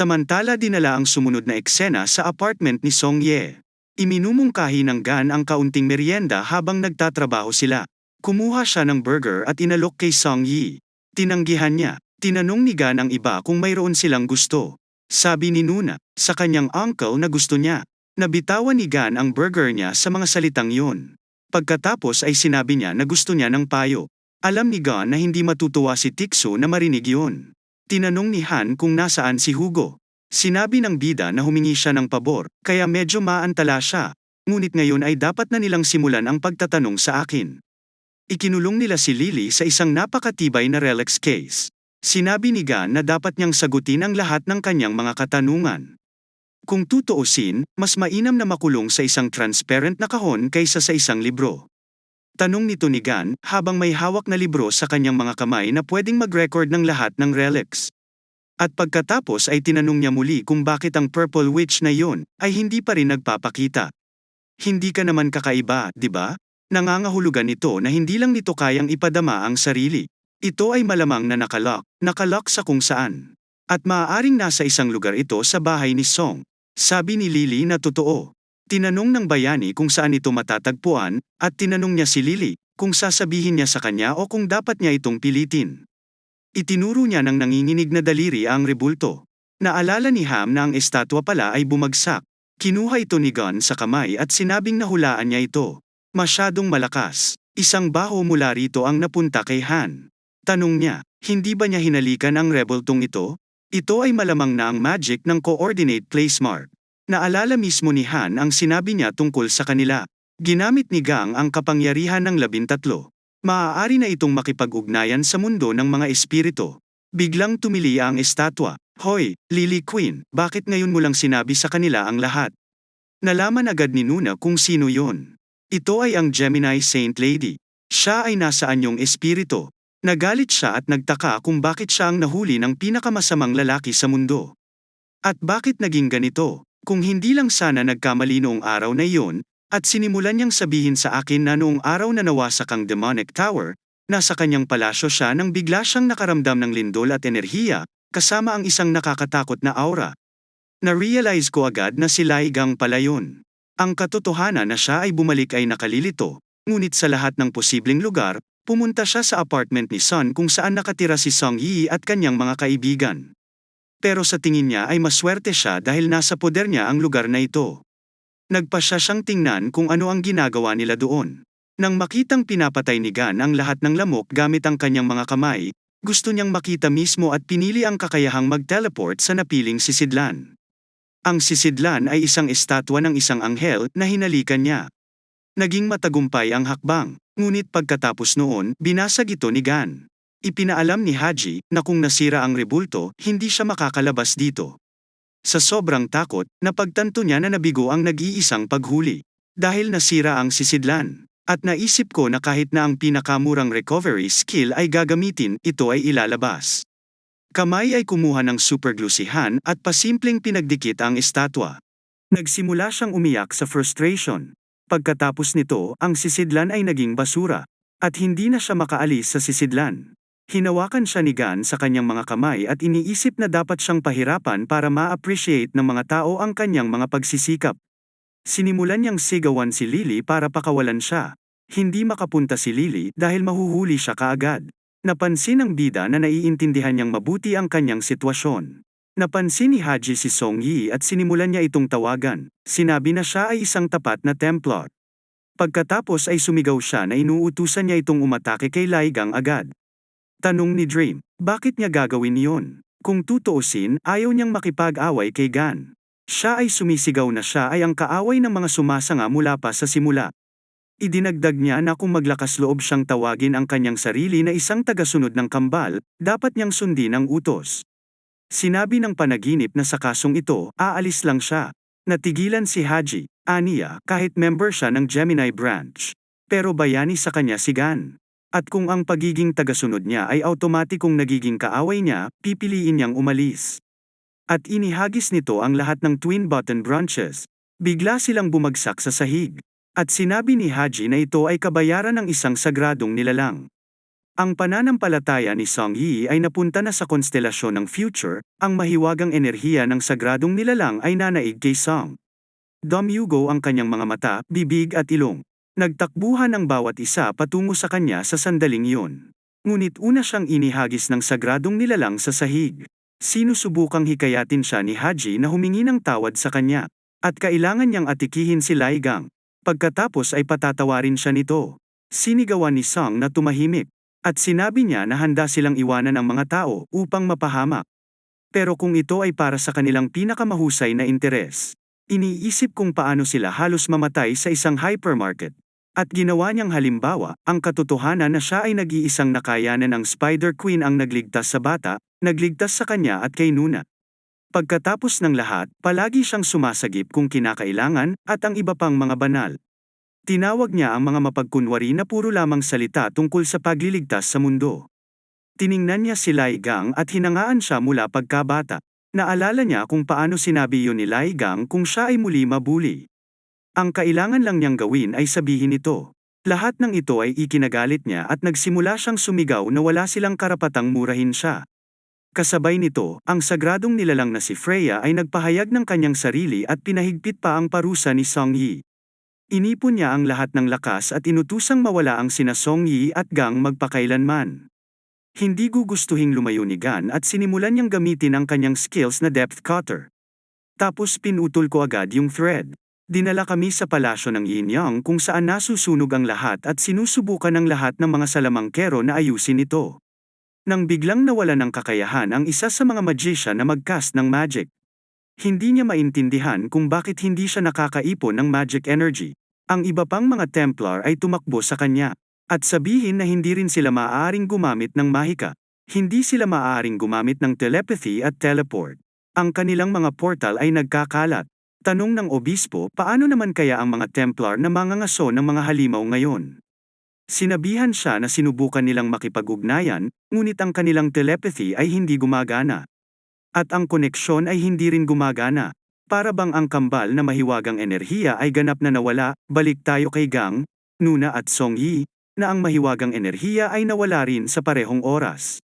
Samantala dinala ang sumunod na eksena sa apartment ni Song Ye. Iminumungkahi ng Gan ang kaunting merienda habang nagtatrabaho sila. Kumuha siya ng burger at inalok kay Song Yi. Tinanggihan niya. Tinanong ni Gan ang iba kung mayroon silang gusto. Sabi ni Nuna, sa kanyang uncle na gusto niya. Nabitawan ni Gan ang burger niya sa mga salitang yun. Pagkatapos ay sinabi niya na gusto niya ng payo. Alam ni Gan na hindi matutuwa si Tikso na marinig yun. Tinanong ni Han kung nasaan si Hugo. Sinabi ng bida na humingi siya ng pabor, kaya medyo maantala siya. Ngunit ngayon ay dapat na nilang simulan ang pagtatanong sa akin. Ikinulong nila si Lily sa isang napakatibay na relics case. Sinabi ni Gan na dapat niyang sagutin ang lahat ng kanyang mga katanungan. Kung tutuusin, mas mainam na makulong sa isang transparent na kahon kaysa sa isang libro. Tanong nito ni Gan, habang may hawak na libro sa kanyang mga kamay na pwedeng mag-record ng lahat ng relics. At pagkatapos ay tinanong niya muli kung bakit ang Purple Witch na yon ay hindi pa rin nagpapakita. Hindi ka naman kakaiba, di ba? Nangangahulugan ito na hindi lang nito kayang ipadama ang sarili. Ito ay malamang na nakalock sa kung saan. At maaaring nasa isang lugar ito sa bahay ni Song. Sabi ni Lily na totoo. Tinanong ng bayani kung saan ito matatagpuan, at tinanong niya si Lily kung sasabihin niya sa kanya o kung dapat niya itong pilitin. Itinuro niya ng nanginginig na daliri ang rebulto. Naalala ni Ham na ang estatwa pala ay bumagsak. Kinuha ito ni Gon sa kamay at sinabing nahulaan niya ito. Masyadong malakas. Isang baho mula rito ang napunta kay Han. Tanong niya, hindi ba niya hinalikan ang rebultong ito? Ito ay malamang na ang magic ng coordinate place mark. Naalala mismo ni Han ang sinabi niya tungkol sa kanila. Ginamit ni Gang ang kapangyarihan ng 13. Maaari na itong makipag-ugnayan sa mundo ng mga espiritu. Biglang tumili ang estatwa. Hoy, Lily Queen, bakit ngayon mo lang sinabi sa kanila ang lahat? Nalaman agad ni Nuna kung sino yon. Ito ay ang Gemini Saint Lady. Siya ay nasa anyong espiritu. Nagalit siya at nagtaka kung bakit siya ang nahuli ng pinakamasamang lalaki sa mundo. At bakit naging ganito? Kung hindi lang sana nagkamali noong araw na iyon, at sinimulan niyang sabihin sa akin na noong araw na nawasak ang demonic tower, nasa kanyang palasyo siya nang bigla siyang nakaramdam ng lindol at enerhiya, kasama ang isang nakakatakot na aura. Na-realize ko agad na si Laigang pala yun. Ang katotohanan na siya ay bumalik ay nakalilito, ngunit sa lahat ng posibleng lugar, pumunta siya sa apartment ni Sun kung saan nakatira si Song Yi at kanyang mga kaibigan. Pero sa tingin niya ay maswerte siya dahil nasa poder niya ang lugar na ito. Nagpasya siyang tingnan kung ano ang ginagawa nila doon. Nang makitang pinapatay ni Gan ang lahat ng lamok gamit ang kanyang mga kamay, gusto niyang makita mismo at pinili ang kakayahang mag-teleport sa napiling sisidlan. Ang sisidlan ay isang estatwa ng isang anghel na hinalikan niya. Naging matagumpay ang hakbang, ngunit pagkatapos noon, binasag ito ni Gan. Ipinaalam ni Haji na kung nasira ang rebulto, hindi siya makakalabas dito. Sa sobrang takot, napagtanto niya na nabigo ang nag-iisang paghuli. Dahil nasira ang sisidlan. At naisip ko na kahit na ang pinakamurang recovery skill ay gagamitin, ito ay ilalabas. Kamay ay kumuha ng superglue si Han at pasimpleng pinagdikit ang estatwa. Nagsimula siyang umiyak sa frustration. Pagkatapos nito, ang sisidlan ay naging basura. At hindi na siya makaalis sa sisidlan. Hinawakan siya ni Gan sa kanyang mga kamay at iniisip na dapat siyang pahirapan para ma-appreciate ng mga tao ang kanyang mga pagsisikap. Sinimulan niyang sigawan si Lily para pakawalan siya. Hindi makapunta si Lily dahil mahuhuli siya kaagad. Napansin ng bida na naiintindihan niyang mabuti ang kanyang sitwasyon. Napansin ni Haji si Song Yi at sinimulan niya itong tawagan. Sinabi na siya ay isang tapat na Templar. Pagkatapos ay sumigaw siya na inuutusan niya itong umatake kay Laigang agad. Tanong ni Dream, bakit niya gagawin iyon? Kung tutuusin, ayaw niyang makipag-away kay Gan. Siya ay sumisigaw na siya ay ang kaaway ng mga sumasanga mula pa sa simula. Idinagdag niya na kung maglakas loob siyang tawagin ang kanyang sarili na isang tagasunod ng kambal, dapat niyang sundin ang utos. Sinabi ng panaginip na sa kasong ito, aalis lang siya. Natigilan si Haji, aniya, kahit member siya ng Gemini branch. Pero bayani sa kanya si Gan. At kung ang pagiging tagasunod niya ay automatikong nagiging kaaway niya, pipiliin niyang umalis. At inihagis nito ang lahat ng twin button branches. Bigla silang bumagsak sa sahig. At sinabi ni Haji na ito ay kabayaran ng isang sagradong nilalang. Ang pananampalataya ni Song Yi ay napunta na sa konstelasyon ng future, ang mahiwagang enerhiya ng sagradong nilalang ay nanaig kay Song. Dumyugo ang kanyang mga mata, bibig at ilong. Nagtakbuhan ang bawat isa patungo sa kanya sa sandaling iyon. Ngunit una siyang inihagis ng sagradong nilalang sa sahig. Sinusubukang hikayatin siya ni Haji na humingi ng tawad sa kanya. At kailangan niyang atikihin si Lai Gang. Pagkatapos ay patatawarin siya nito. Sinigawan ni Song na tumahimik. At sinabi niya na handa silang iwanan ang mga tao upang mapahamak. Pero kung ito ay para sa kanilang pinakamahusay na interes. Iniisip kung paano sila halos mamatay sa isang hypermarket. At ginawa niyang halimbawa, ang katotohanan na siya ay nag-iisang nakayanan ng Spider Queen ang nagligtas sa bata, nagligtas sa kanya at kay Nuna. Pagkatapos ng lahat, palagi siyang sumasagip kung kinakailangan, at ang iba pang mga banal. Tinawag niya ang mga mapagkunwari na puro lamang salita tungkol sa pagliligtas sa mundo. Tiningnan niya si Lai Gang at hinangaan siya mula pagkabata. Naalala niya kung paano sinabi yun ni Lai Gang kung siya ay muli mabuli. Ang kailangan lang niyang gawin ay sabihin ito. Lahat ng ito ay ikinagalit niya at nagsimula siyang sumigaw na wala silang karapatang murahin siya. Kasabay nito, ang sagradong nilalang na si Freya ay nagpahayag ng kanyang sarili at pinahigpit pa ang parusa ni Song Yi. Inipon niya ang lahat ng lakas at inutusang mawala ang sina Song Yi at Gang magpakailanman. Hindi gugustuhing lumayo ni Gan at sinimulan niyang gamitin ang kanyang skills na depth cutter. Tapos pinutol ko agad yung thread. Dinala kami sa palasyo ng Yin Yang kung saan nasusunog ang lahat at sinusubukan ng lahat ng mga salamangkero na ayusin ito. Nang biglang nawala ng kakayahan ang isa sa mga magician na mag-cast ng magic. Hindi niya maintindihan kung bakit hindi siya nakakaipon ng magic energy. Ang iba pang mga Templar ay tumakbo sa kanya. At sabihin na hindi rin sila maaaring gumamit ng mahika. Hindi sila maaaring gumamit ng telepathy at teleport. Ang kanilang mga portal ay nagkakalat. Tanong ng obispo, paano naman kaya ang mga Templar na mangangaso ng mga halimaw ngayon? Sinabihan siya na sinubukan nilang makipag-ugnayan, ngunit ang kanilang telepathy ay hindi gumagana. At ang koneksyon ay hindi rin gumagana. Para bang ang kambal na mahiwagang enerhiya ay ganap na nawala, balik tayo kay Gang, Nuna at Song Yi, na ang mahiwagang enerhiya ay nawala rin sa parehong oras.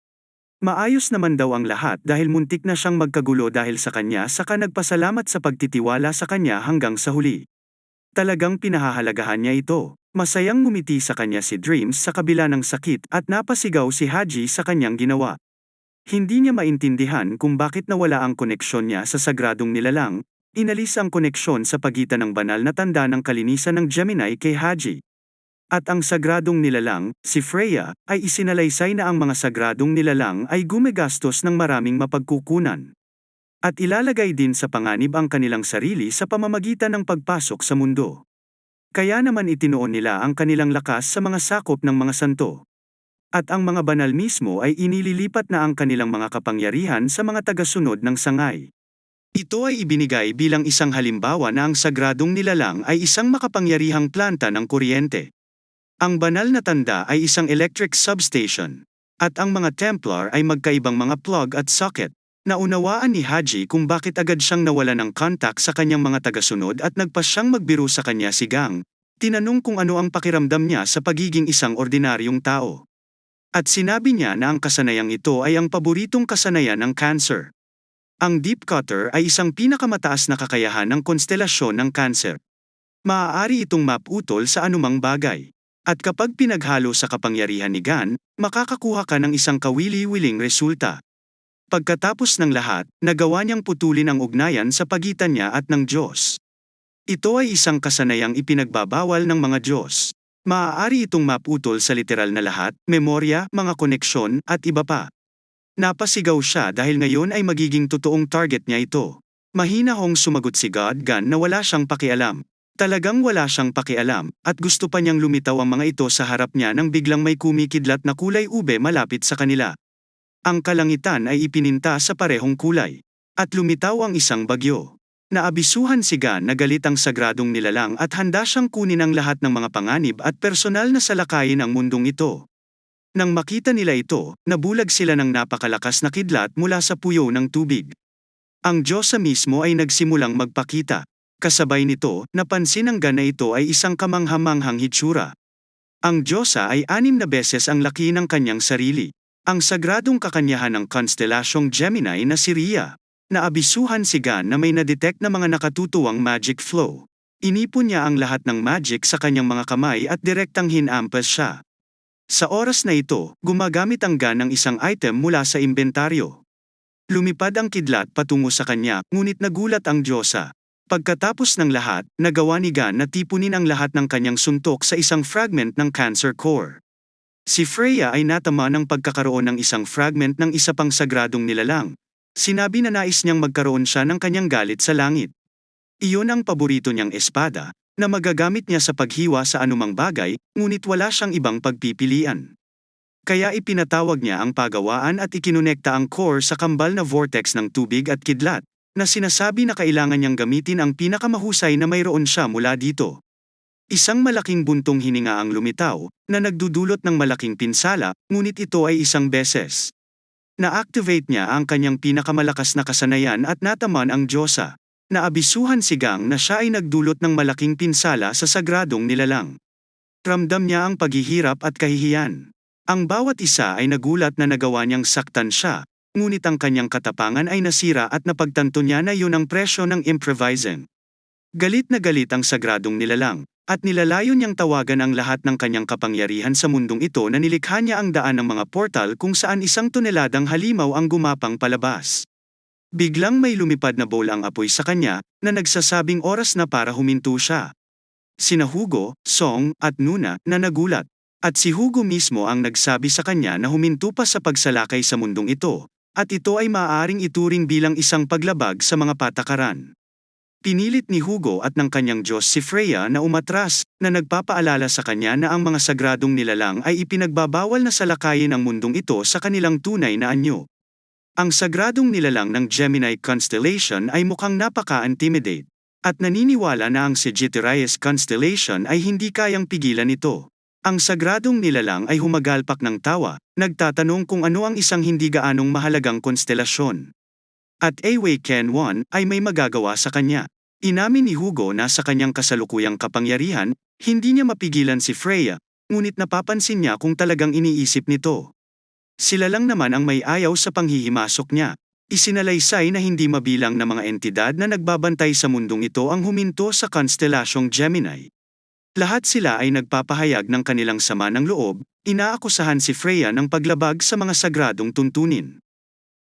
Maayos naman daw ang lahat dahil muntik na siyang magkagulo dahil sa kanya saka nagpasalamat sa pagtitiwala sa kanya hanggang sa huli. Talagang pinahahalagahan niya ito. Masayang ngumiti sa kanya si Dreams sa kabila ng sakit at napasigaw si Haji sa kanyang ginawa. Hindi niya maintindihan kung bakit nawala ang koneksyon niya sa sagradong nilalang, inalis ang koneksyon sa pagitan ng banal na tanda ng kalinisan ng Gemini kay Haji. At ang sagradong nilalang, si Freya, ay isinalaysay na ang mga sagradong nilalang ay gumagastos ng maraming mapagkukunan. At ilalagay din sa panganib ang kanilang sarili sa pamamagitan ng pagpasok sa mundo. Kaya naman itinuon nila ang kanilang lakas sa mga sakop ng mga santo. At ang mga banal mismo ay inililipat na ang kanilang mga kapangyarihan sa mga tagasunod ng sangay. Ito ay ibinigay bilang isang halimbawa na ang sagradong nilalang ay isang makapangyarihang planta ng kuryente. Ang banal na tanda ay isang electric substation. At ang mga Templar ay magkaibang mga plug at socket. Naunawaan ni Haji kung bakit agad siyang nawala ng contact sa kanyang mga tagasunod at nagpasyang magbiro sa kanya si Gang. Tinanong kung ano ang pakiramdam niya sa pagiging isang ordinaryong tao. At sinabi niya na ang kasanayang ito ay ang paboritong kasanayan ng Cancer. Ang Deep Cutter ay isang pinakamataas na kakayahan ng konstelasyon ng Cancer. Maaari itong maputol sa anumang bagay. At kapag pinaghalo sa kapangyarihan ni Gan, makakakuha ka ng isang kawili-wiling resulta. Pagkatapos ng lahat, nagawa niyang putulin ang ugnayan sa pagitan niya at ng Diyos. Ito ay isang kasanayang ipinagbabawal ng mga Diyos. Maaari itong maputol sa literal na lahat, memorya, mga koneksyon, at iba pa. Napasigaw siya dahil ngayon ay magiging totoong target niya ito. Mahinahong sumagot si God Gan na wala siyang pakialam. Talagang wala siyang pakialam, at gusto pa niyang lumitaw ang mga ito sa harap niya nang biglang may kumikidlat na kulay ube malapit sa kanila. Ang kalangitan ay ipininta sa parehong kulay. At lumitaw ang isang bagyo. Naabisuhan si Gan na galit ang sagradong nilalang at handa siyang kunin ang lahat ng mga panganib at personal na salakayin ang mundong ito. Nang makita nila ito, nabulag sila ng napakalakas na kidlat mula sa puyo ng tubig. Ang Diyosa mismo ay nagsimulang magpakita. Kasabay nito, napansin ng Gan na ito ay isang kamanghamanghang hitsura. Ang Diyosa ay 6 na beses ang laki ng kanyang sarili. Ang sagradong kakanyahan ng konstelasyong Gemini na si Rhea. Naabisuhan si Gan na may na-detect na mga nakatutuwang magic flow. Inipon niya ang lahat ng magic sa kanyang mga kamay at direktang hinampas siya. Sa oras na ito, gumagamit ang Gan ng isang item mula sa inventaryo. Lumipad ang kidlat patungo sa kanya, ngunit nagulat ang Diyosa. Pagkatapos ng lahat, nagawa ni Gan na tipunin ang lahat ng kanyang suntok sa isang fragment ng Cancer Core. Si Freya ay natama ng pagkakaroon ng isang fragment ng isa pang sagradong nilalang. Sinabi na nais niyang magkaroon siya ng kanyang galit sa langit. Iyon ang paborito niyang espada, na magagamit niya sa paghiwa sa anumang bagay, ngunit wala siyang ibang pagpipilian. Kaya ipinatawag niya ang pagawaan at ikinonekta ang core sa kambal na vortex ng tubig at kidlat, na sinasabi na kailangan niyang gamitin ang pinakamahusay na mayroon siya mula dito. Isang malaking buntong hininga ang lumitaw, na nagdudulot ng malaking pinsala, ngunit ito ay isang beses. Na-activate niya ang kanyang pinakamalakas na kasanayan at nataman ang Diyosa. Naabisuhan si Gang na siya ay nagdulot ng malaking pinsala sa sagradong nilalang. Ramdam niya ang paghihirap at kahihiyan. Ang bawat isa ay nagulat na nagawa niyang saktan siya, ngunit ang kanyang katapangan ay nasira at napagtanto niya na yun ang presyo ng improvising. Galit na galit ang sagradong nilalang, at nilalayo niyang tawagan ang lahat ng kanyang kapangyarihan sa mundong ito na nilikha niya ang daan ng mga portal kung saan 1 toneladang halimaw ang gumapang palabas. Biglang may lumipad na bowl ang apoy sa kanya, na nagsasabing oras na para huminto siya. Sina Hugo, Song, at Nuna na nagulat, at si Hugo mismo ang nagsabi sa kanya na huminto pa sa pagsalakay sa mundong ito, at ito ay maaaring ituring bilang isang paglabag sa mga patakaran. Pinilit ni Hugo at ng kanyang Diyos si Freya na umatras, na nagpapaalala sa kanya na ang mga sagradong nilalang ay ipinagbabawal na salakayin ang mundong ito sa kanilang tunay na anyo. Ang sagradong nilalang ng Gemini Constellation ay mukhang napaka-intimidate, at naniniwala na ang Sagittarius Constellation ay hindi kayang pigilan ito. Ang sagradong nilalang ay humagalpak ng tawa, nagtatanong kung ano ang isang hindi gaanong mahalagang konstelasyon. At Awei Ken 1 ay may magagawa sa kanya. Inamin ni Hugo na sa kanyang kasalukuyang kapangyarihan, hindi niya mapigilan si Freya, ngunit napapansin niya kung talagang iniisip nito. Sila lang naman ang may ayaw sa panghihimasok niya. Isinalaysay na hindi mabilang na mga entidad na nagbabantay sa mundong ito ang huminto sa konstelasyong Gemini. Lahat sila ay nagpapahayag ng kanilang sama ng loob, inaakusahan si Freya ng paglabag sa mga sagradong tuntunin.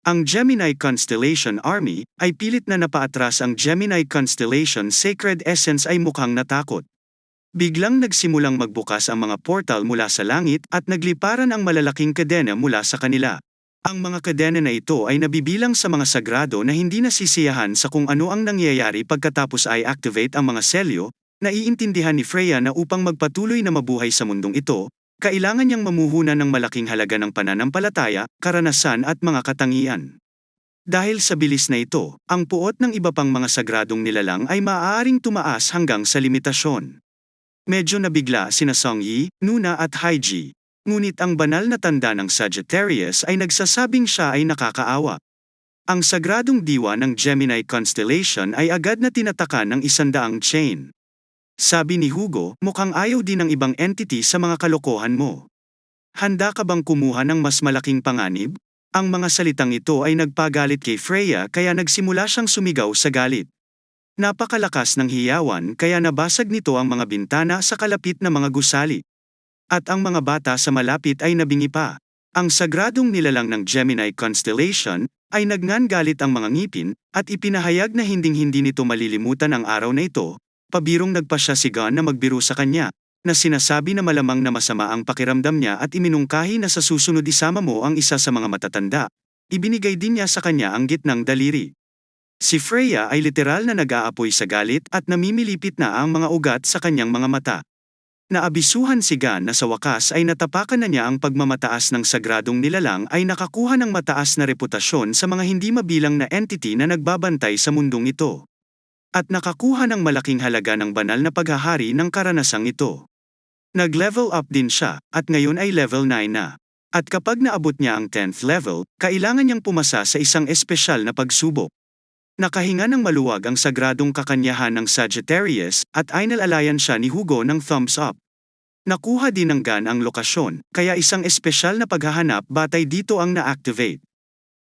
Ang Gemini Constellation Army ay pilit na napaatras. Ang Gemini Constellation Sacred Essence ay mukhang natakot. Biglang nagsimulang magbukas ang mga portal mula sa langit at nagliparan ang malalaking kadena mula sa kanila. Ang mga kadena na ito ay nabibilang sa mga sagrado na hindi nasisiyahan sa kung ano ang nangyayari pagkatapos ay activate ang mga selyo. Naiintindihan ni Freya na upang magpatuloy na mabuhay sa mundong ito, kailangan niyang mamuhunan ng malaking halaga ng pananampalataya, karanasan at mga katangian. Dahil sa bilis na ito, ang puot ng iba pang mga sagradong nilalang ay maaaring tumaas hanggang sa limitasyon. Medyo nabigla sina Songyi, Nuna at Haiji. Ngunit ang banal na tanda ng Sagittarius ay nagsasabing siya ay nakakaawa. Ang sagradong diwa ng Gemini Constellation ay agad na tinatakan ng 100 chain. Sabi ni Hugo, mukhang ayaw din ng ibang entity sa mga kalokohan mo. Handa ka bang kumuha ng mas malaking panganib? Ang mga salitang ito ay nagpagalit kay Freya kaya nagsimula siyang sumigaw sa galit. Napakalakas ng hiyawan kaya nabasag nito ang mga bintana sa kalapit na mga gusali. At ang mga bata sa malapit ay nabingi pa. Ang sagradong nilalang ng Gemini Constellation ay nagngangalit ang mga ngipin at ipinahayag na hinding-hindi nito malilimutan ang araw na ito. Pabirong nagpasya si Gan na magbiro sa kanya, na sinasabi na malamang na masama ang pakiramdam niya at iminungkahi na sa susunod isama mo ang isa sa mga matatanda. Ibinigay din niya sa kanya ang gitnang daliri. Si Freya ay literal na nag-aapoy sa galit at namimilipit na ang mga ugat sa kanyang mga mata. Naabisuhan si Gan na sa wakas ay natapakan na niya ang pagmamataas ng sagradong nilalang ay nakakuha ng mataas na reputasyon sa mga hindi mabilang na entity na nagbabantay sa mundong ito. At nakakuha ng malaking halaga ng banal na paghahari ng karanasang ito. Nag-level up din siya, at ngayon ay level 9 na. At kapag naabot niya ang 10th level, kailangan niyang pumasa sa isang espesyal na pagsubok. Nakahinga ng maluwag ang sagradong kakanyahan ng Sagittarius, at ay nalalayan siya ni Hugo ng thumbs up. Nakuha din ng GAN ang lokasyon, kaya isang espesyal na paghahanap batay dito ang na-activate.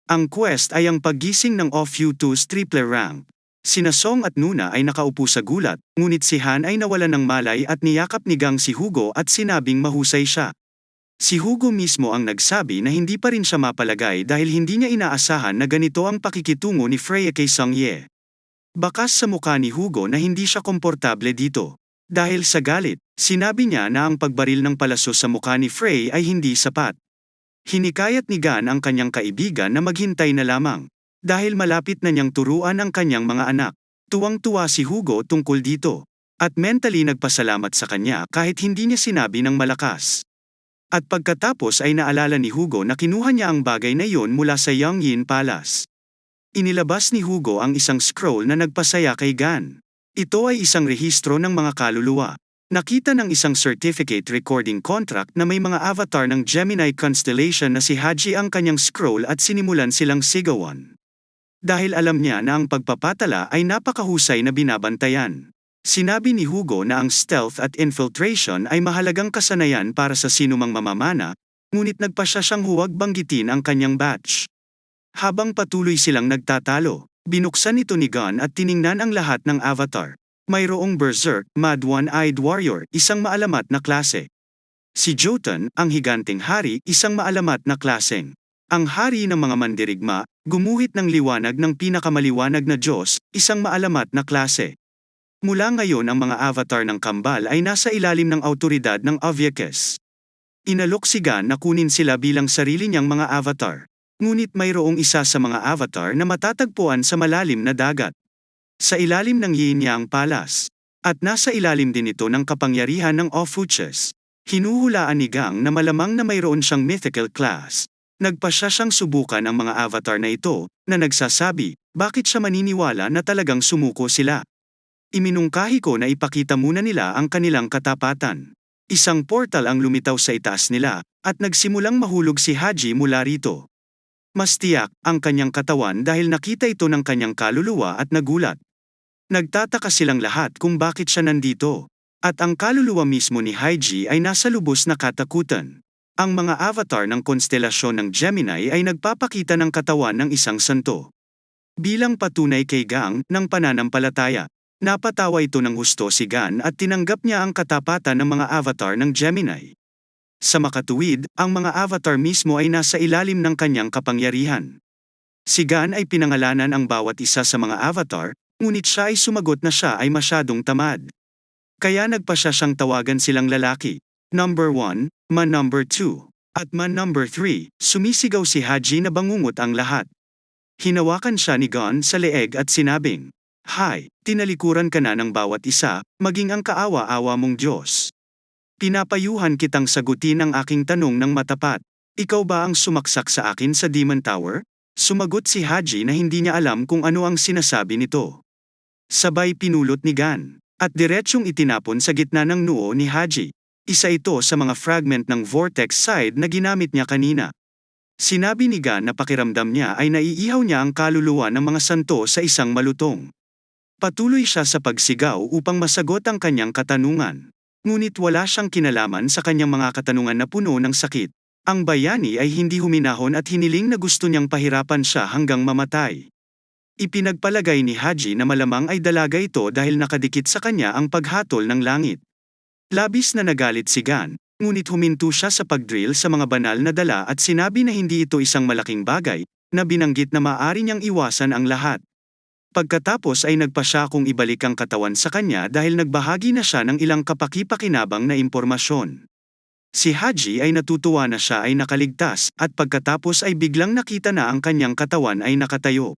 Ang quest ay ang paggising ng Off-U2's triple rank. Sina Song at Nuna ay nakaupo sa gulat, ngunit si Han ay nawalan ng malay at niyakap ni Gang si Hugo at sinabing mahusay siya. Si Hugo mismo ang nagsabi na hindi pa rin siya mapalagay dahil hindi niya inaasahan na ganito ang pakikitungo ni Freya kay Song Ye. Bakas sa mukha ni Hugo na hindi siya komportable dito. Dahil sa galit, sinabi niya na ang pagbaril ng palaso sa mukha ni Frey ay hindi sapat. Hinikayat ni Gan ang kanyang kaibigan na maghintay na lamang. Dahil malapit na niyang turuan ang kanyang mga anak. Tuwang-tuwa si Hugo tungkol dito. At mentally nagpasalamat sa kanya kahit hindi niya sinabi ng malakas. At pagkatapos ay naalala ni Hugo na kinuha niya ang bagay na iyon mula sa Yongyin Palace. Inilabas ni Hugo ang isang scroll na nagpasaya kay Gan. Ito ay isang rehistro ng mga kaluluwa. Nakita ng isang certificate recording contract na may mga avatar ng Gemini constellation na si Haji ang kanyang scroll at sinimulan silang sigawan. Dahil alam niya na ang pagpapatala ay napakahusay na binabantayan. Sinabi ni Hugo na ang stealth at infiltration ay mahalagang kasanayan para sa sinumang mamamana, ngunit nagpasya siyang huwag banggitin ang kanyang batch. Habang patuloy silang nagtatalo, binuksan ito ni Gon at tiningnan ang lahat ng avatar. Mayroong Berserk, Mad One-Eyed Warrior, isang maalamat na klase. Si Jotun, ang higanteng hari, isang maalamat na klaseng. Ang hari ng mga mandirigma, gumuhit ng liwanag ng pinakamaliwanag na Diyos, isang maalamat na klase. Mula ngayon ang mga avatar ng kambal ay nasa ilalim ng autoridad ng Ovyekes. Inalok si Gan na kunin sila bilang sarili niyang mga avatar. Ngunit mayroong isa sa mga avatar na matatagpuan sa malalim na dagat. Sa ilalim ng Yin-Yang Palace. At nasa ilalim din ito ng kapangyarihan ng Ofuches. Hinuhulaan ni Gang na malamang na mayroon siyang mythical class. Nagpasya siyang subukan ang mga avatar na ito, na nagsasabi, bakit siya maniniwala na talagang sumuko sila? Iminungkahi ko na ipakita muna nila ang kanilang katapatan. Isang portal ang lumitaw sa itaas nila, at nagsimulang mahulog si Haji mula rito. Mas tiyak ang kanyang katawan dahil nakita ito ng kanyang kaluluwa at nagulat. Nagtataka silang lahat kung bakit siya nandito. At ang kaluluwa mismo ni Haji ay nasa lubos na katakutan. Ang mga avatar ng konstelasyon ng Gemini ay nagpapakita ng katawan ng isang santo. Bilang patunay kay Gang ng pananampalataya, napatawa ito ng husto si Gan at tinanggap niya ang katapatan ng mga avatar ng Gemini. Sa makatuwid, ang mga avatar mismo ay nasa ilalim ng kanyang kapangyarihan. Si Gan ay pinangalanan ang bawat isa sa mga avatar, ngunit siya ay sumagot na siya ay masyadong tamad. Kaya nagpasya siyang tawagan silang lalaki. Number 1, man number 2, at man number 3, sumisigaw si Haji na bangungot ang lahat. Hinawakan siya ni Gon sa leeg at sinabing, "Hi, tinalikuran ka na ng bawat isa, maging ang kaawa-awa mong Diyos. Pinapayuhan kitang sagutin ang aking tanong ng matapat. Ikaw ba ang sumaksak sa akin sa Demon Tower?" Sumagot si Haji na hindi niya alam kung ano ang sinasabi nito. Sabay pinulot ni Gan, at diretsyong itinapon sa gitna ng noo ni Haji. Isa ito sa mga fragment ng vortex side na ginamit niya kanina. Sinabi ni Gan na pakiramdam niya ay naiihaw niya ang kaluluwa ng mga santo sa isang malutong. Patuloy siya sa pagsigaw upang masagot ang kanyang katanungan. Ngunit wala siyang kinalaman sa kanyang mga katanungan na puno ng sakit. Ang bayani ay hindi huminahon at hiniling na gusto niyang pahirapan siya hanggang mamatay. Ipinagpalagay ni Haji na malamang ay dalaga ito dahil nakadikit sa kanya ang paghatol ng langit. Labis na nagalit si Gan, ngunit huminto siya sa pagdrill sa mga banal na dala at sinabi na hindi ito isang malaking bagay, na binanggit na maaari niyang iwasan ang lahat. Pagkatapos ay nagpa siya kung ibalik ang katawan sa kanya dahil nagbahagi na siya ng ilang kapaki-pakinabang na impormasyon. Si Haji ay natutuwa na siya ay nakaligtas at pagkatapos ay biglang nakita na ang kanyang katawan ay nakatayo.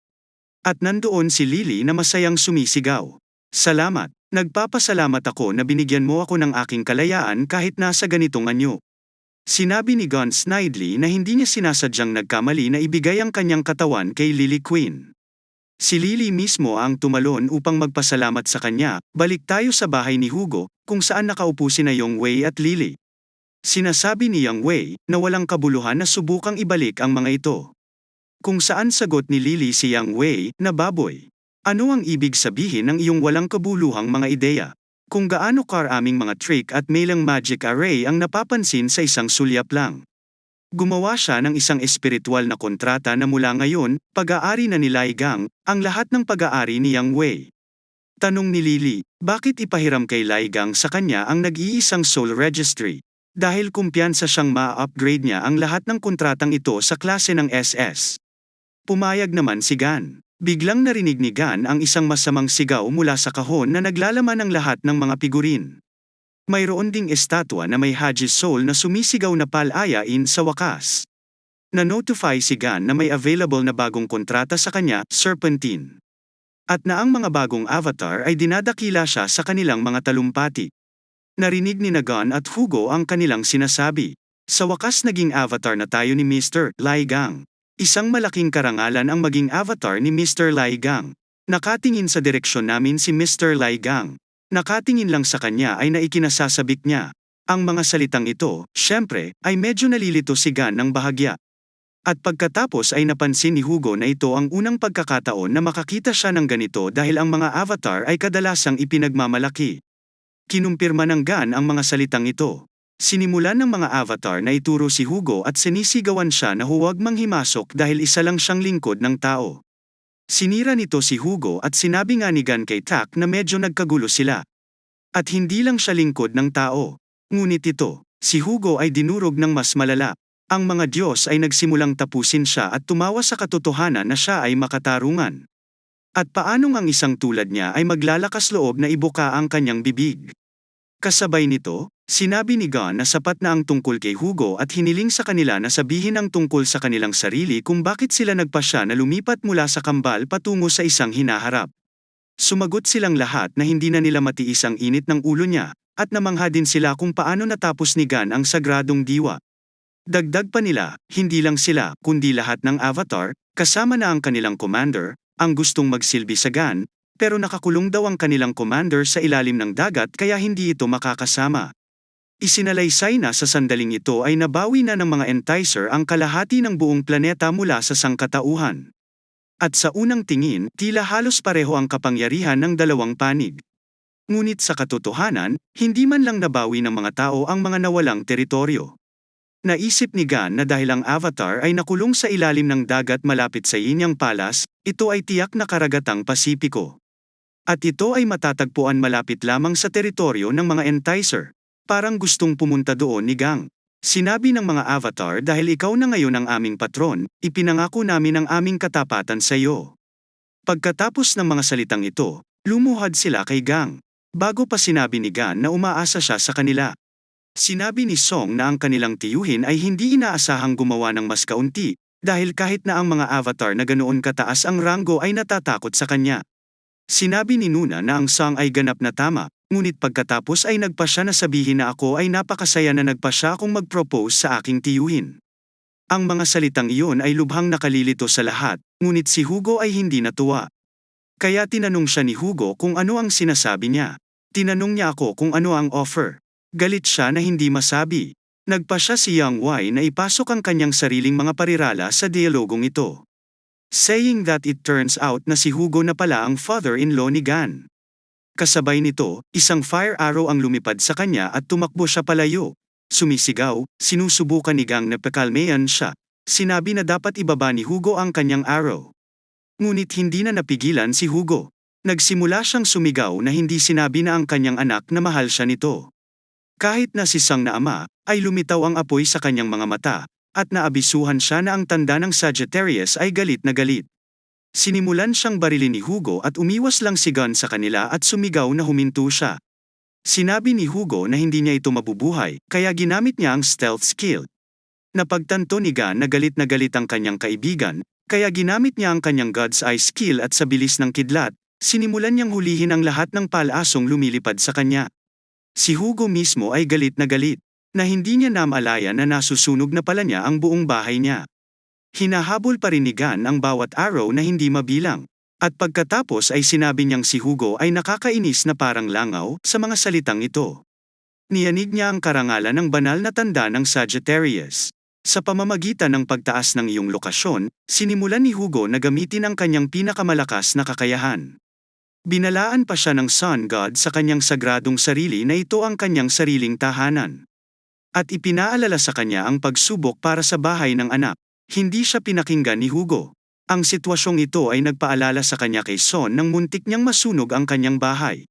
At nandoon si Lily na masayang sumisigaw. "Salamat, nagpapasalamat ako na binigyan mo ako ng aking kalayaan kahit nasa ganitong anyo." Sinabi ni Gon snidely na hindi niya sinasadyang nagkamali na ibigay ang kanyang katawan kay Lily Queen. Si Lily mismo ang tumalon upang magpasalamat sa kanya. Balik tayo sa bahay ni Hugo, kung saan nakaupo sina Yong Wei at Lily. Sinasabi ni Yang Wei na walang kabuluhan na subukang ibalik ang mga ito. Kung saan sagot ni Lily si Yang Wei na baboy. Ano ang ibig sabihin ng iyong walang kabuluhang mga ideya? Kung gaano karaming mga trick at mailang magic array ang napapansin sa isang sulyap lang. Gumawa siya ng isang espiritual na kontrata na mula ngayon, pag-aari na ni Lai Gang, ang lahat ng pag-aari ni Yang Wei. Tanong ni Lily, bakit ipahiram kay Lai Gang sa kanya ang nag-iisang soul registry? Dahil kumpiyansa siyang ma-upgrade niya ang lahat ng kontratang ito sa klase ng SS. Pumayag naman si Gan. Biglang narinig ni Gan ang isang masamang sigaw mula sa kahon na naglalaman ng lahat ng mga figurin. Mayroon ding estatwa na may Haji Soul na sumisigaw na palayain sa wakas. Na-notify si Gan na may available na bagong kontrata sa kanya, Serpentine. At na ang mga bagong avatar ay dinadakila siya sa kanilang mga talumpati. Narinig ni Gan at Hugo ang kanilang sinasabi. Sa wakas naging avatar na tayo ni Mr. Lai Gang. Isang malaking karangalan ang maging avatar ni Mr. Lai Gang. Nakatingin sa direksyon namin si Mr. Lai Gang. Nakatingin lang sa kanya ay naikinasasabik niya. Ang mga salitang ito, syempre, ay medyo nalilito si Gan ng bahagya. At pagkatapos ay napansin ni Hugo na ito ang unang pagkakataon na makakita siya ng ganito dahil ang mga avatar ay kadalasang ipinagmamalaki. Kinumpirma ng Gan ang mga salitang ito. Sinimulan ng mga avatar na ituro si Hugo at sinisigawan siya na huwag manghimasok dahil isa lang siyang lingkod ng tao. Sinira nito si Hugo at sinabi nga ni Gan kay Tak na medyo nagkagulo sila. At hindi lang siya lingkod ng tao. Ngunit ito, si Hugo ay dinurog ng mas malala. Ang mga Diyos ay nagsimulang tapusin siya at tumawa sa katotohanan na siya ay makatarungan. At paanong ang isang tulad niya ay maglalakas loob na ibuka ang kanyang bibig? Kasabay nito, sinabi ni Gan na sapat na ang tungkol kay Hugo at hiniling sa kanila na sabihin ang tungkol sa kanilang sarili kung bakit sila nagpasya na lumipat mula sa kambal patungo sa isang hinaharap. Sumagot silang lahat na hindi na nila matiis ang init ng ulo niya, at namangha din sila kung paano natapos ni Gan ang sagradong diwa. Dagdag pa nila, hindi lang sila, kundi lahat ng avatar, kasama na ang kanilang commander, ang gustong magsilbi sa Gan, pero nakakulong daw ang kanilang commander sa ilalim ng dagat kaya hindi ito makakasama. Isinalaysay na sa sandaling ito ay nabawi na ng mga enticer ang kalahati ng buong planeta mula sa sangkatauhan. At sa unang tingin, tila halos pareho ang kapangyarihan ng dalawang panig. Ngunit sa katotohanan, hindi man lang nabawi ng mga tao ang mga nawalang teritoryo. Naisip ni Gan na dahil ang avatar ay nakulong sa ilalim ng dagat malapit sa Yinyang Palace, ito ay tiyak na karagatang Pasipiko. At ito ay matatagpuan malapit lamang sa teritoryo ng mga enticer. Parang gustong pumunta doon ni Gang. Sinabi ng mga avatar dahil ikaw na ngayon ang aming patron, ipinangako namin ang aming katapatan sa iyo. Pagkatapos ng mga salitang ito, lumuhad sila kay Gang. Bago pa sinabi ni Gan na umaasa siya sa kanila. Sinabi ni Song na ang kanilang tiyuhin ay hindi inaasahang gumawa ng mas kaunti, dahil kahit na ang mga avatar na ganoon kataas ang ranggo ay natatakot sa kanya. Sinabi ni Nuna na ang Song ay ganap na tama, ngunit pagkatapos ay nagpa siya na sabihin na ako ay napakasaya na nagpa siya kung mag-propose sa aking tiyuhin. Ang mga salitang iyon ay lubhang nakalilito sa lahat, ngunit si Hugo ay hindi natuwa. Kaya tinanong siya ni Hugo kung ano ang sinasabi niya. Tinanong niya ako kung ano ang offer. Galit siya na hindi masabi. Nagpa siya si Yang Wei na ipasok ang kanyang sariling mga parirala sa dialogong ito. Saying that it turns out na si Hugo na pala ang father-in-law ni Gan. Kasabay nito, isang fire arrow ang lumipad sa kanya at tumakbo siya palayo. Sumisigaw, sinusubukan ni Gang na pakalmayan siya. Sinabi na dapat ibaba ni Hugo ang kanyang arrow. Ngunit hindi na napigilan si Hugo. Nagsimula siyang sumigaw na hindi sinabi na ang kanyang anak na mahal siya nito. Kahit na si Sang na ama, ay lumitaw ang apoy sa kanyang mga mata, at naabisuhan siya na ang tanda ng Sagittarius ay galit na galit. Sinimulan siyang barilin ni Hugo at umiwas lang si Gun sa kanila at sumigaw na huminto siya. Sinabi ni Hugo na hindi niya ito mabubuhay, kaya ginamit niya ang stealth skill. Napagtanto ni Gun na galit ang kanyang kaibigan, kaya ginamit niya ang kanyang God's Eye skill at sa bilis ng kidlat, sinimulan niyang hulihin ang lahat ng palasong lumilipad sa kanya. Si Hugo mismo ay galit na hindi niya namalaya na nasusunog na pala niya ang buong bahay niya. Hinahabol pa rin ni Gan ang bawat arrow na hindi mabilang. At pagkatapos ay sinabi niyang si Hugo ay nakakainis na parang langaw sa mga salitang ito. Niyanig niya ang karangalan ng banal na tanda ng Sagittarius. Sa pamamagitan ng pagtaas ng iyong lokasyon, sinimulan ni Hugo na gamitin ang kanyang pinakamalakas na kakayahan. Binalaan pa siya ng Sun God sa kanyang sagradong sarili na ito ang kanyang sariling tahanan. At ipinaalala sa kanya ang pagsubok para sa bahay ng anak. Hindi siya pinakinggan ni Hugo. Ang sitwasyong ito ay nagpaalala sa kanya kay Son nang muntik niyang masunog ang kanyang bahay.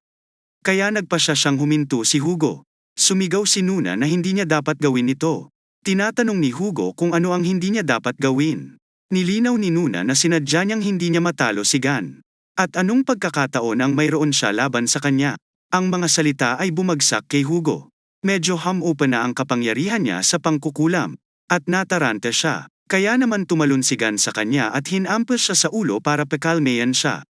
Kaya nagpasya siyang huminto si Hugo. Sumigaw si Nuna na hindi niya dapat gawin ito. Tinatanong ni Hugo kung ano ang hindi niya dapat gawin. Nilinaw ni Nuna na sinadya niyang hindi niya matalo si Gan. At anong pagkakataon ang mayroon siya laban sa kanya? Ang mga salita ay bumagsak kay Hugo. Medyo ham-open na ang kapangyarihan niya sa pangkukulam. At nataranta siya. Kaya naman tumalon si Gan sa kanya at hinampos siya sa ulo para pakalmayan siya.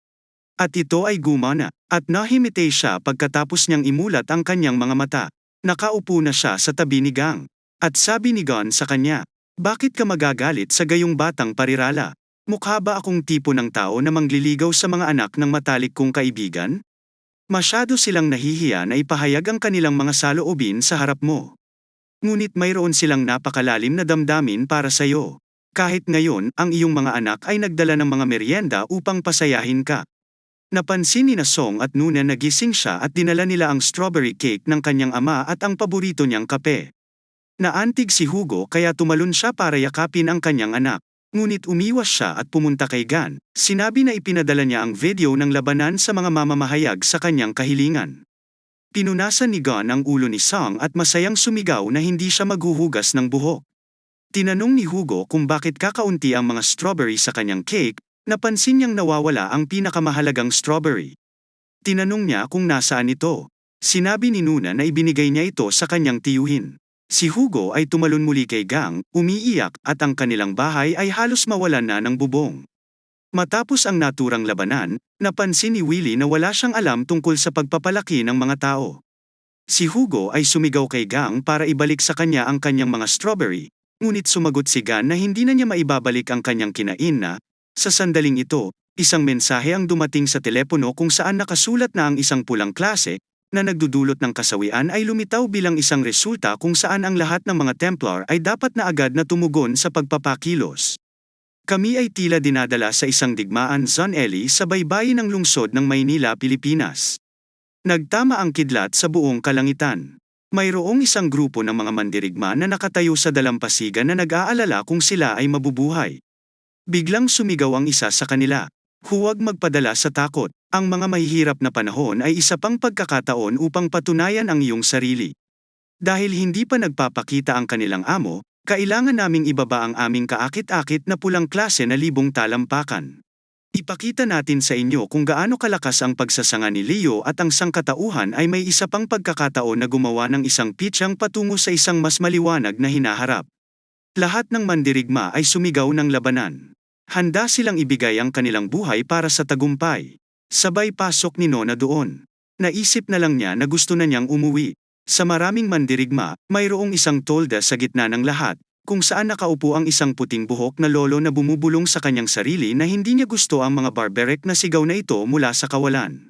At ito ay gumana. At nahimite siya pagkatapos niyang imulat ang kanyang mga mata. Nakaupo na siya sa tabi ni Gang. At sabi ni Gan sa kanya, "Bakit ka magagalit sa gayong batang parirala? Mukha ba akong tipo ng tao na mangliligaw sa mga anak ng matalik kong kaibigan? Masyado silang nahihiya na ipahayag ang kanilang mga saloobin sa harap mo. Ngunit mayroon silang napakalalim na damdamin para sa'yo. Kahit ngayon, ang iyong mga anak ay nagdala ng mga merienda upang pasayahin ka." Napansin ni na Song at Nuna na gising siya at dinala nila ang strawberry cake ng kanyang ama at ang paborito niyang kape. Naantig si Hugo kaya tumalon siya para yakapin ang kanyang anak. Ngunit umiwas siya at pumunta kay Gan. Sinabi na ipinadala niya ang video ng labanan sa mga mamamahayag sa kanyang kahilingan. Pinunasan ni Gan ang ulo ni Song at masayang sumigaw na hindi siya maghuhugas ng buhok. Tinanong ni Hugo kung bakit kakaunti ang mga strawberry sa kanyang cake. Napansin niyang nawawala ang pinakamahalagang strawberry. Tinanong niya kung nasaan ito. Sinabi ni Nuna na ibinigay niya ito sa kanyang tiyuhin. Si Hugo ay tumalon muli kay Gang, umiiyak, at ang kanilang bahay ay halos mawalan na ng bubong. Matapos ang naturang labanan, napansin ni Willie na wala siyang alam tungkol sa pagpapalaki ng mga tao. Si Hugo ay sumigaw kay Gang para ibalik sa kanya ang kanyang mga strawberry, ngunit sumagot si Gan na hindi na niya maibabalik ang kanyang kinain na, sa sandaling ito, isang mensahe ang dumating sa telepono kung saan nakasulat na ang isang pulang klase, na nagdudulot ng kasawian ay lumitaw bilang isang resulta kung saan ang lahat ng mga Templar ay dapat na agad na tumugon sa pagpapakilos. Kami ay tila dinadala sa isang digmaan Zon Eli sa baybayin ng lungsod ng Maynila, Pilipinas. Nagtama ang kidlat sa buong kalangitan. Mayroong isang grupo ng mga mandirigma na nakatayo sa dalampasigan na nag-aalala kung sila ay mabubuhay. Biglang sumigaw ang isa sa kanila, "Huwag magpadala sa takot. Ang mga mahihirap na panahon ay isa pang pagkakataon upang patunayan ang iyong sarili. Dahil hindi pa nagpapakita ang kanilang amo, kailangan naming ibaba ang aming kaakit-akit na pulang klase na libong talampakan. Ipakita natin sa inyo kung gaano kalakas ang pagsasanga ni Leo at ang sangkatauhan ay may isa pang pagkakataon na gumawa ng isang pitsyang patungo sa isang mas maliwanag na hinaharap." Lahat ng mandirigma ay sumigaw ng labanan. Handa silang ibigay ang kanilang buhay para sa tagumpay. Sabay pasok ni Nona doon. Naisip na lang niya na gusto na niyang umuwi. Sa maraming mandirigma, mayroong isang tolda sa gitna ng lahat, kung saan nakaupo ang isang puting buhok na lolo na bumubulong sa kanyang sarili na hindi niya gusto ang mga barbaric na sigaw na ito mula sa kawalan.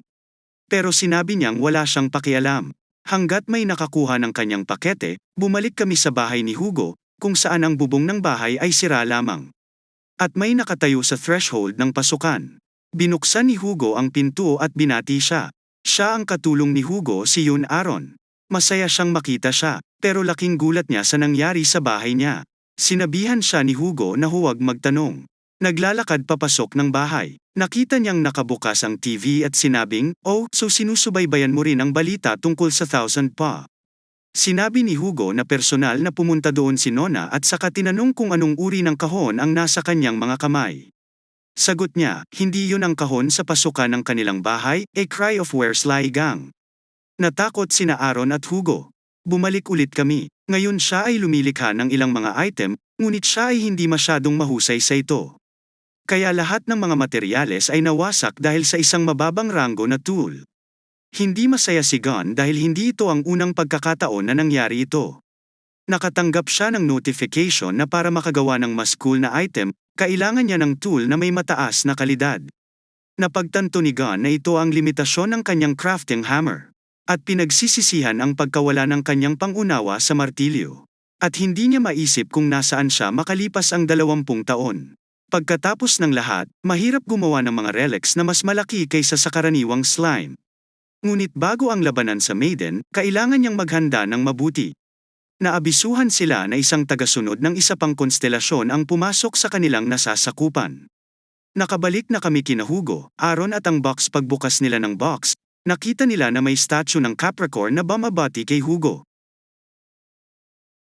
Pero sinabi niyang wala siyang pakialam. Hanggat may nakakuha ng kanyang pakete, bumalik kami sa bahay ni Hugo, kung saan ang bubong ng bahay ay sira lamang. At may nakatayo sa threshold ng pasukan. Binuksan ni Hugo ang pinto at binati siya. Siya ang katulong ni Hugo, si Yun Aaron. Masaya siyang makita siya, pero laking gulat niya sa nangyari sa bahay niya. Sinabihan siya ni Hugo na huwag magtanong. Naglalakad papasok ng bahay. Nakita niyang nakabukas ang TV at sinabing, "Oh, so sinusubaybayan mo rin ang balita tungkol sa Thousand Pa." Sinabi ni Hugo na personal na pumunta doon si Nona at saka tinanong kung anong uri ng kahon ang nasa kanyang mga kamay. Sagot niya, hindi yun ang kahon sa pasukan ng kanilang bahay, a cry of where's Lai Gang. Natakot sina Aaron at Hugo. Bumalik ulit kami. Ngayon siya ay lumilikha ng ilang mga item, ngunit siya ay hindi masyadong mahusay sa ito. Kaya lahat ng mga materyales ay nawasak dahil sa isang mababang ranggo na tool. Hindi masaya si Gon dahil hindi ito ang unang pagkakataon na nangyari ito. Nakatanggap siya ng notification na para makagawa ng mas cool na item, kailangan niya ng tool na may mataas na kalidad. Napagtanto ni Gon na ito ang limitasyon ng kanyang crafting hammer. At pinagsisisihan ang pagkawala ng kanyang pangunawa sa martilyo. At hindi niya maisip kung nasaan siya makalipas ang 20 taon. Pagkatapos ng lahat, mahirap gumawa ng mga relics na mas malaki kaysa sa karaniwang slime. Ngunit bago ang labanan sa Maiden, kailangan niyang maghanda ng mabuti. Naabisuhan sila na isang tagasunod ng isa pang konstelasyon ang pumasok sa kanilang nasasakupan. Nakabalik na kami kina Hugo, Aaron at ang box. Pagbukas nila ng box, nakita nila na may statue ng Capricorn na bumabati kay Hugo.